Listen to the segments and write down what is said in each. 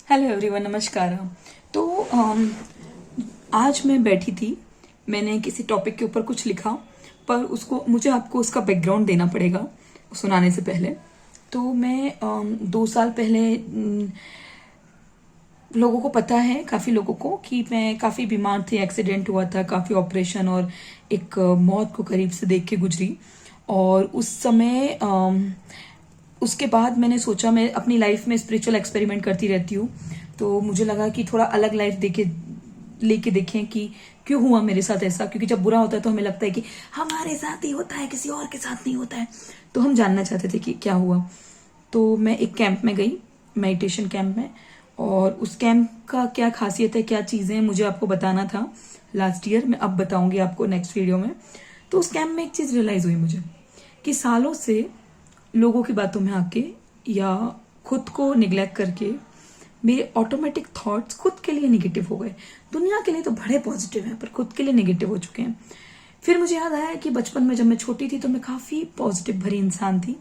Hello everyone, नमस्कार। तो आज मैं बैठी थी, मैंने किसी टॉपिक के ऊपर कुछ लिखा, पर उसको मुझे आपको उसका बैकग्राउंड देना पड़ेगा सुनाने से पहले। तो मैं 2 साल पहले लोगों को पता है, काफ़ी लोगों को, कि मैं काफ़ी बीमार थी, एक्सीडेंट हुआ था, काफ़ी ऑपरेशन और एक मौत को करीब से देख के गुजरी। और उस समय उसके बाद मैंने सोचा, मैं अपनी लाइफ में स्पिरिचुअल एक्सपेरिमेंट करती रहती हूँ, तो मुझे लगा कि थोड़ा अलग लाइफ लेके देखें कि क्यों हुआ मेरे साथ ऐसा। क्योंकि जब बुरा होता है तो हमें लगता है कि हमारे साथ ही होता है, किसी और के साथ नहीं होता है। तो हम जानना चाहते थे कि क्या हुआ। तो मैं एक कैंप में गई, मेडिटेशन कैंप में, और उस कैंप का क्या खासियत है, क्या चीज़ें मुझे आपको बताना था लास्ट ईयर, मैं अब बताऊंगी आपको नेक्स्ट वीडियो में। तो उस कैंप में एक चीज़ रियलाइज़ हुई मुझे कि सालों से लोगों की बातों में आके या खुद को निग्लेक्ट करके मेरे ऑटोमेटिक थॉट्स खुद के लिए निगेटिव हो गए। दुनिया के लिए तो बड़े पॉजिटिव हैं, पर खुद के लिए निगेटिव हो चुके हैं। फिर मुझे याद आया कि बचपन में जब मैं छोटी थी तो मैं काफ़ी पॉजिटिव भरी इंसान थी,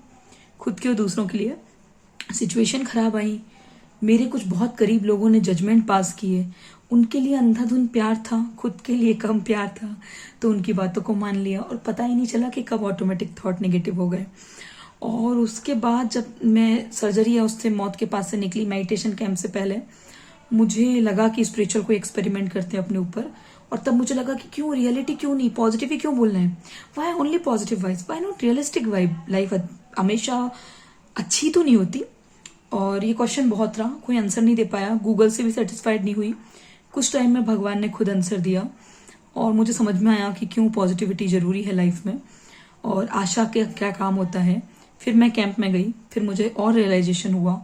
खुद के और दूसरों के लिए। सिचुएशन खराब आई, मेरे कुछ बहुत करीब लोगों ने जजमेंट पास किए, उनके लिए अंधाधुंध प्यार था, खुद के लिए कम प्यार था, तो उनकी बातों को मान लिया और पता ही नहीं चला कि कब ऑटोमेटिक थॉट नेगेटिव हो गए। और उसके बाद जब मैं सर्जरी या उससे मौत के पास से निकली, मेडिटेशन कैंप से पहले मुझे लगा कि स्पिरिचुअल कोई एक्सपेरिमेंट करते हैं अपने ऊपर। और तब मुझे लगा कि क्यों रियलिटी, क्यों नहीं पॉजिटिव ही क्यों बोलना है, why only positive vibes, why not realistic vibe. Life हमेशा अच्छी तो नहीं होती। और ये क्वेश्चन बहुत रहा, कोई आंसर नहीं दे पाया, गूगल से भी सेटिस्फाइड नहीं हुई। कुछ टाइम में भगवान ने खुद आंसर दिया और मुझे समझ में आया कि क्यों पॉजिटिविटी जरूरी है लाइफ में और आशा के क्या काम होता है। फिर मैं कैंप में गई, फिर मुझे और रियलाइजेशन हुआ।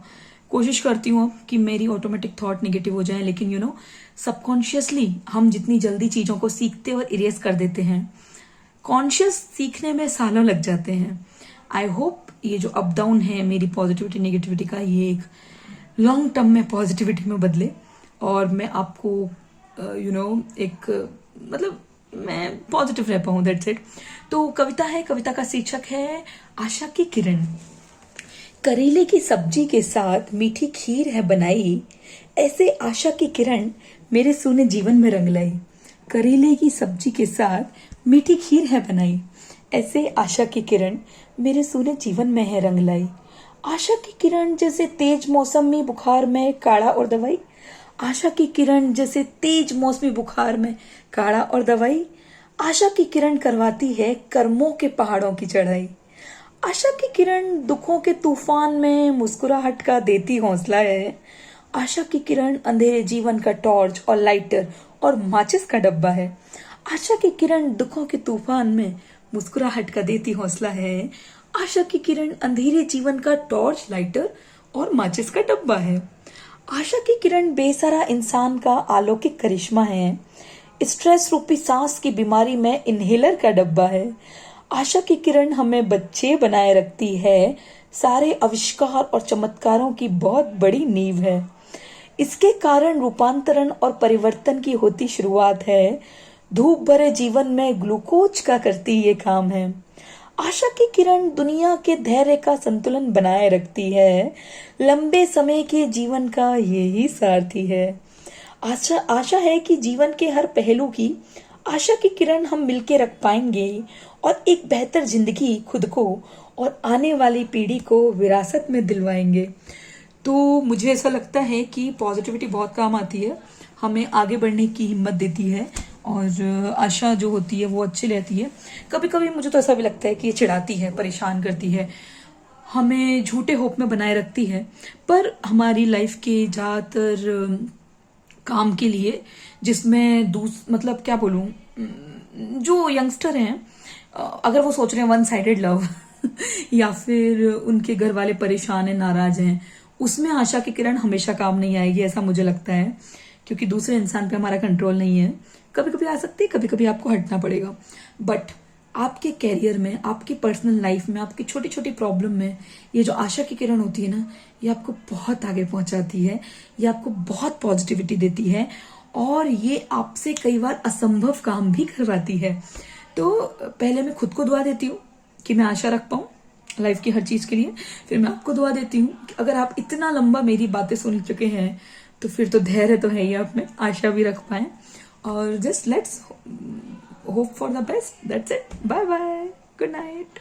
कोशिश करती हूँ अब कि मेरी ऑटोमेटिक थॉट नेगेटिव हो जाए, लेकिन सबकॉन्शियसली हम जितनी जल्दी चीज़ों को सीखते और इरेज कर देते हैं, कॉन्शियस सीखने में सालों लग जाते हैं। आई होप ये जो अप डाउन है मेरी पॉजिटिविटी नेगेटिविटी का, ये एक लॉन्ग टर्म में पॉजिटिविटी में बदले और मैं आपको एक मतलब मैं पॉजिटिव रह पाऊँ, दैट्स इट। तो कविता है, कविता का शीर्षक है आशा की किरण। करेले की सब्जी के साथ मीठी खीर है बनाई, ऐसे आशा की किरण मेरे सूने जीवन में रंग लाई। करेले की सब्जी के साथ मीठी खीर है बनाई, ऐसे आशा की किरण मेरे सूने जीवन में है रंग लाई। आशा की किरण जैसे तेज मौसमी बुखार में काढ़ा और दवाई, आशा की किरण जैसे तेज मौसमी बुखार में काढ़ा और दवाई। आशा की किरण करवाती है कर्मों के पहाड़ों की चढ़ाई। आशा की किरण दुखों के तूफान में मुस्कुराहट का देती हौसला है। आशा की किरण अंधेरे जीवन का टॉर्च और लाइटर और माचिस का डब्बा है। आशा की किरण दुखों के तूफान में मुस्कुराहट का देती हौसला है। आशा की किरण अंधेरे जीवन का टॉर्च, लाइटर और माचिस का डब्बा है। आशा की किरण बेसहारा इंसान का अलौकिक करिश्मा है। स्ट्रेस रूपी सांस की बीमारी में इनहेलर का डब्बा है। आशा की किरण हमें बच्चे बनाए रखती है, सारे आविष्कार और चमत्कारों की बहुत बड़ी नींव है। इसके कारण रूपांतरण और परिवर्तन की होती शुरुआत है। धूप भरे जीवन में ग्लूकोज का करती ये काम है। आशा की किरण दुनिया के धैर्य का संतुलन बनाए रखती है, लंबे समय के जीवन का यही सारथी है। आशा है कि जीवन के हर पहलू की आशा की किरण हम मिलके रख पाएंगे और एक बेहतर जिंदगी खुद को और आने वाली पीढ़ी को विरासत में दिलवाएंगे। तो मुझे ऐसा लगता है कि पॉजिटिविटी बहुत काम आती है, हमें आगे बढ़ने की हिम्मत देती है और आशा जो होती है वो अच्छी रहती है। कभी कभी मुझे तो ऐसा भी लगता है कि ये चिढ़ाती है, परेशान करती है, हमें झूठे होप में बनाए रखती है। पर हमारी लाइफ के ज़्यादातर काम के लिए, जिसमें मतलब क्या बोलूं, जो यंगस्टर हैं, अगर वो सोच रहे हैं वन साइडेड लव या फिर उनके घर वाले परेशान हैं, नाराज हैं, उसमें आशा की किरण हमेशा काम नहीं आएगी, ऐसा मुझे लगता है। क्योंकि दूसरे इंसान पे हमारा कंट्रोल नहीं है, कभी कभी आ सकती है, कभी कभी आपको हटना पड़ेगा। बट आपके कैरियर में, आपकी पर्सनल लाइफ में, आपकी छोटी छोटी प्रॉब्लम में ये जो आशा की किरण होती है ना, ये आपको बहुत आगे पहुंचाती है, ये आपको बहुत पॉजिटिविटी देती है और ये आपसे कई बार असंभव काम भी करवाती है। तो पहले मैं खुद को दुआ देती हूँ कि मैं आशा रख पाऊँ लाइफ की हर चीज के लिए। फिर मैं आपको दुआ देती हूँ कि अगर आप इतना लंबा मेरी बातें सुन चुके हैं तो फिर तो धैर्य तो है ही आप में, आशा भी रख पाए। और just let's hope for the best, that's it, bye bye, good night.